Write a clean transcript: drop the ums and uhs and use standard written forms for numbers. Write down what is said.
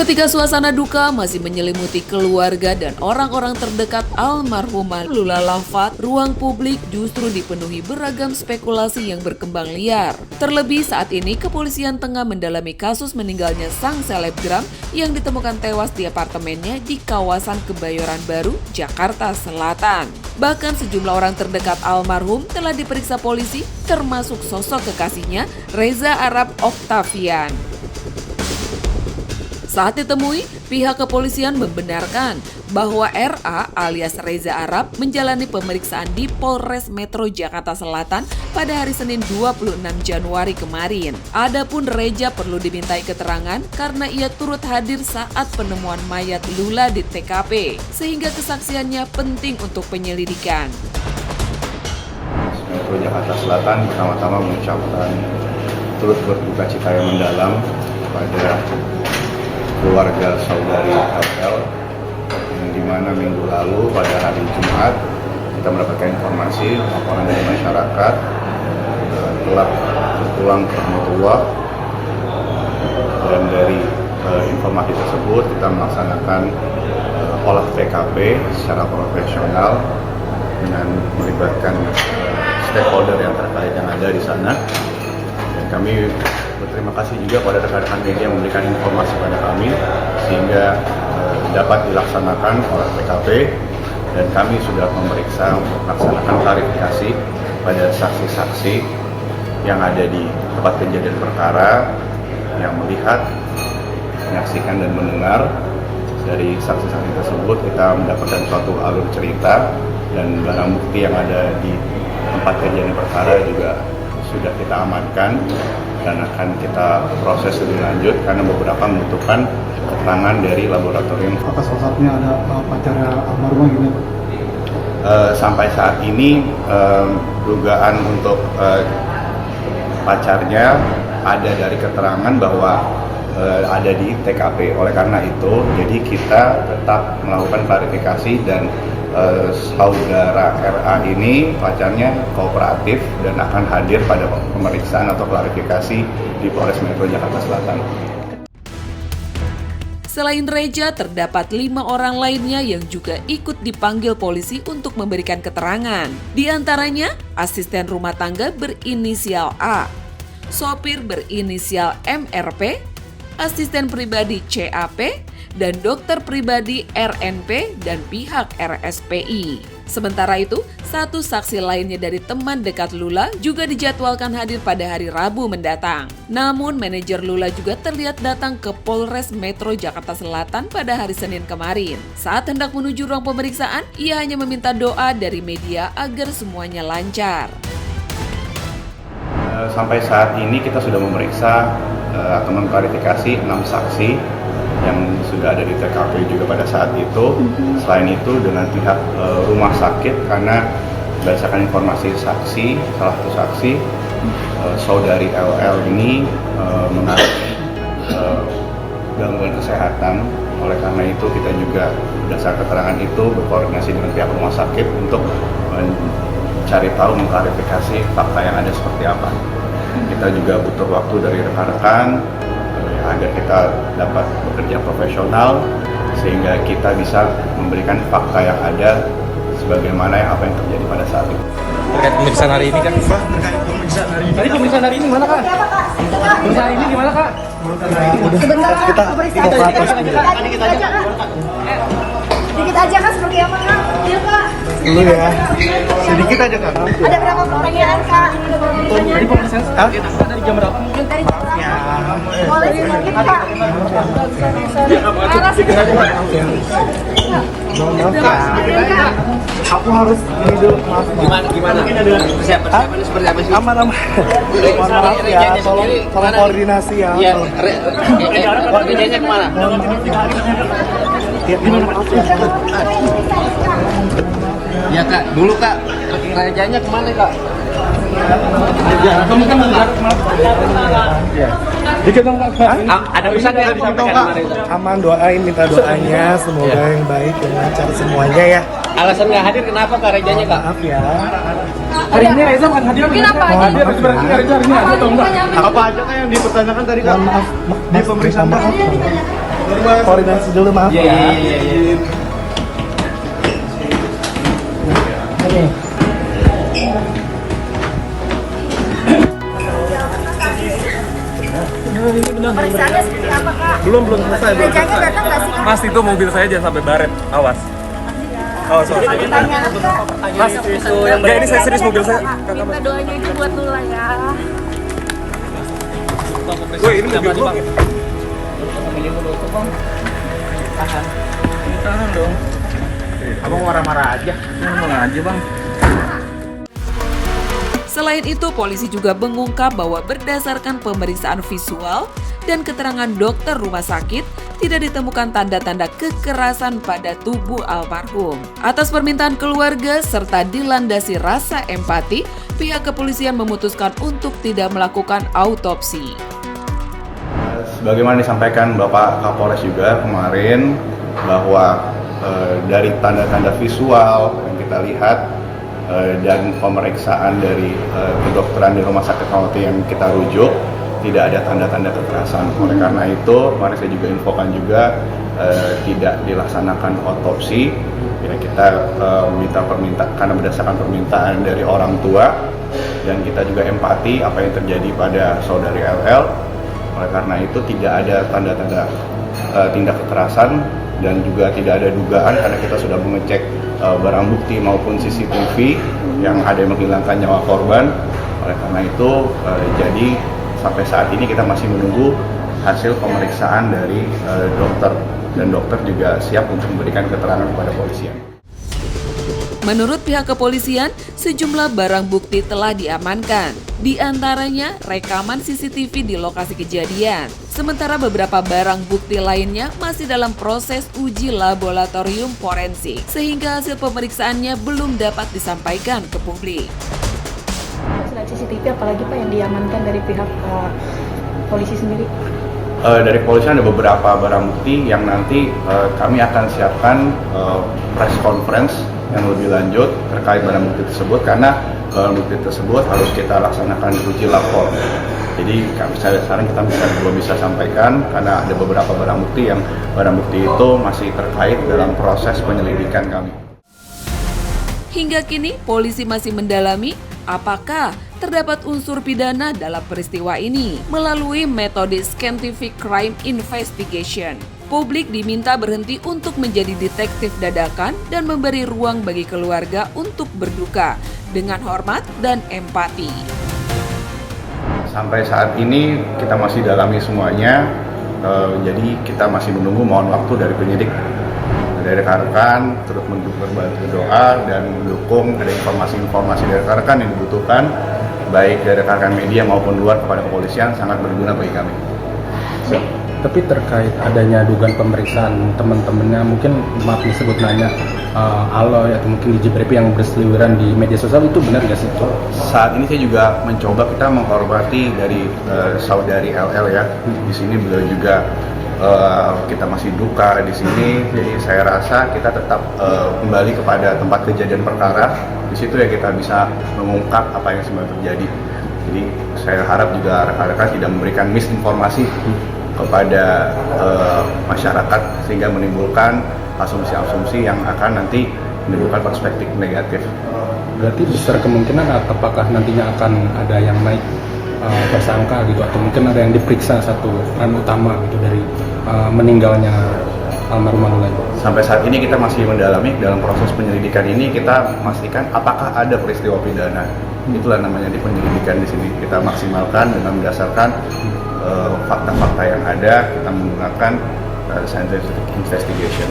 Ketika suasana duka masih menyelimuti keluarga dan orang-orang terdekat almarhumah Lula Lafat, ruang publik justru dipenuhi beragam spekulasi yang berkembang liar. Terlebih saat ini kepolisian tengah mendalami kasus meninggalnya sang selebgram yang ditemukan tewas di apartemennya di kawasan Kebayoran Baru, Jakarta Selatan. Bahkan sejumlah orang terdekat almarhum telah diperiksa polisi, termasuk sosok kekasihnya Reza Arab Octavian. Saat ditemui, pihak kepolisian membenarkan bahwa RA alias Reza Arab menjalani pemeriksaan di Polres Metro Jakarta Selatan pada hari Senin 26 Januari kemarin. Adapun Reza perlu dimintai keterangan karena ia turut hadir saat penemuan mayat Lula di TKP, sehingga kesaksiannya penting untuk penyelidikan. Metro Jakarta Selatan pertama-tama mengucapkan turut berduka cita yang mendalam kepada keluarga saudari LL, yang dimana minggu lalu pada hari Jumat kita mendapatkan informasi laporan dari masyarakat telah berpulang ke rumah tua, dan dari informasi tersebut kita melaksanakan olah TKP secara profesional dengan melibatkan stakeholder yang terkait yang ada di sana, dan kami berterima kasih juga pada rekan-rekan media yang memberikan informasi pada kami sehingga dapat dilaksanakan olah TKP, dan kami sudah memeriksa untuk melaksanakan klarifikasi pada saksi-saksi yang ada di tempat kejadian perkara yang melihat, menyaksikan dan mendengar. Dari saksi-saksi tersebut kita mendapatkan suatu alur cerita, dan barang bukti yang ada di tempat kejadian perkara juga sudah kita amankan dan akan kita proses lebih lanjut karena beberapa membutuhkan keterangan dari laboratorium. Apa salah satunya ada pacarnya almarhumah gitu? Sampai saat ini dugaan untuk pacarnya ada dari keterangan bahwa ada di TKP. Oleh karena itu, jadi kita tetap melakukan klarifikasi, dan saudara RA ini pacarnya kooperatif dan akan hadir pada pemeriksaan atau klarifikasi di Polres Metro Jakarta Selatan. Selain Reza, terdapat 5 orang lainnya yang juga ikut dipanggil polisi untuk memberikan keterangan. Di antaranya, asisten rumah tangga berinisial A, sopir berinisial MRP, asisten pribadi CAP, dan dokter pribadi RNP dan pihak RSPI. Sementara itu, satu saksi lainnya dari teman dekat Lula juga dijadwalkan hadir pada hari Rabu mendatang. Namun, manajer Lula juga terlihat datang ke Polres Metro Jakarta Selatan pada hari Senin kemarin. Saat hendak menuju ruang pemeriksaan, ia hanya meminta doa dari media agar semuanya lancar. Sampai saat ini kita sudah memeriksa atau mengklarifikasi 6 saksi yang sudah ada di TKP juga pada saat itu. Selain itu dengan pihak rumah sakit, karena berdasarkan informasi saksi, salah satu saksi, saudari LL ini mengalami gangguan kesehatan. Oleh karena itu kita juga berdasarkan keterangan itu berkoordinasi dengan pihak rumah sakit untuk mencari tahu, mengklarifikasi fakta yang ada seperti apa. Kita juga butuh waktu dari rekan-rekan agar kita dapat bekerja profesional sehingga kita bisa memberikan fakta yang ada sebagaimana apa yang terjadi pada saat itu. Terkait pemeriksaan hari ini kan? Tadi pemeriksaan hari ini gimana kak? Pemeriksaan ini gimana kak? Sebentar kita sedikit aja kak, seperti apa kak? Iya kak. dulu ya. Sedikit aja kak. Ada berapa pertanyaan kak? Tadi pemeriksaan dari jam berapa mungkin? Boleh sedikit kak. Mohon maaf kak. Aku harus ini dulu, maaf. Gimana? Persiapan seperti apa sih? Aman. Mohon maaf ya, tolong koordinasi ya. Iya. Kerjanya kemana? Ya, gimana maaf ya. Ya kak, dulu kak, kerjanya kemana kak? Kamu kan mendarat Ya. Dikit dong kak. ada pesan yang disampaikan kemarin? Aman, doain, minta doanya semoga yang baik dan lancar semuanya ya. Alasan nggak hadir kenapa kak Rejanya kak? Maaf ya. Hari ini Reza bukan hadir. Mungkin apa aja? Hadir berarti Reza hari ini ada atau enggak? Apa aja kak yang dipertanyakan tadi kak? Maaf, di pemeriksaan maaf. Koordinasi dulu, maaf ya. Iya. Oke. Pemeriksaannya seperti apa, Kak? Belum selesai. Gerejanya datang nggak sih, Kak? Mas, itu mobil saya jangan sampai baret. Awas. Awas. Pertanyaan, Kak. Mas, enggak, ini saya serius mobil saya. Minta doanya itu buat Lula ya. Woi, ini mobil gua. Tahan dong. Abang marah-marah aja. Marah aja, Bang. Selain itu, polisi juga mengungkap bahwa berdasarkan pemeriksaan visual dan keterangan dokter rumah sakit, tidak ditemukan tanda-tanda kekerasan pada tubuh almarhum. Atas permintaan keluarga serta dilandasi rasa empati, pihak kepolisian memutuskan untuk tidak melakukan autopsi. Sebagaimana disampaikan Bapak Kapolres juga kemarin, bahwa dari tanda-tanda visual yang kita lihat dan pemeriksaan dari kedokteran di Rumah Sakit Fatmawati yang kita rujuk, tidak ada tanda-tanda kekerasan. Oleh karena itu, kemarin saya juga infokan juga tidak dilaksanakan otopsi. Ya, kita minta karena berdasarkan permintaan dari orang tua, dan kita juga empati apa yang terjadi pada saudari LL. Oleh karena itu tidak ada tanda-tanda tindak kekerasan dan juga tidak ada dugaan, karena kita sudah mengecek barang bukti maupun CCTV yang ada yang menghilangkan nyawa korban. Oleh karena itu jadi sampai saat ini kita masih menunggu hasil pemeriksaan dari dokter, dan dokter juga siap untuk memberikan keterangan kepada polisian. Menurut pihak kepolisian, sejumlah barang bukti telah diamankan. Di antaranya rekaman CCTV di lokasi kejadian. Sementara beberapa barang bukti lainnya masih dalam proses uji laboratorium forensik, sehingga hasil pemeriksaannya belum dapat disampaikan ke publik. Selain CCTV, apalagi Pak yang diamankan dari pihak polisi sendiri? Dari kepolisian ada beberapa barang bukti yang nanti kami akan siapkan press conference yang lebih lanjut terkait barang bukti tersebut, karena barang bukti tersebut harus kita laksanakan uji lapor. Jadi sekarang kita belum bisa sampaikan karena ada beberapa barang bukti itu masih terkait dalam proses penyelidikan kami. Hingga kini polisi masih mendalami apakah terdapat unsur pidana dalam peristiwa ini melalui metode scientific crime investigation. Publik diminta berhenti untuk menjadi detektif dadakan dan memberi ruang bagi keluarga untuk berduka dengan hormat dan empati. Sampai saat ini kita masih dalami semuanya, jadi kita masih menunggu, mohon waktu dari penyidik, dari rekan-rekan, terus berbantu doa dan mendukung ada informasi-informasi dari rekan-rekan yang dibutuhkan, baik dari rekan-rekan media maupun luar kepada kepolisian, sangat berguna bagi kami. Tapi terkait adanya dugaan pemeriksaan teman-temannya, mungkin maaf disebut nanya Aloy atau mungkin DJ Preppy yang berseliweran di media sosial, itu benar nggak sih? Saat ini saya juga mencoba, kita menghormati dari saudari LL ya. Di sini beliau juga kita masih duka di sini, jadi saya rasa kita tetap kembali kepada tempat kejadian perkara. Di situ ya kita bisa mengungkap apa yang sebenarnya terjadi. Jadi saya harap juga rekan-rekan tidak memberikan misinformasi kepada masyarakat sehingga menimbulkan asumsi-asumsi yang akan nanti menimbulkan perspektif negatif. Berarti besar kemungkinan apakah nantinya akan ada yang naik tersangka gitu, atau mungkin ada yang diperiksa satu peran utama gitu dari meninggalnya almarhum Lula? Sampai saat ini kita masih mendalami, dalam proses penyelidikan ini kita memastikan apakah ada peristiwa pidana. Itulah namanya di penyelidikan di sini, kita maksimalkan dengan berdasarkan fakta-fakta yang ada, kita menggunakan scientific investigation.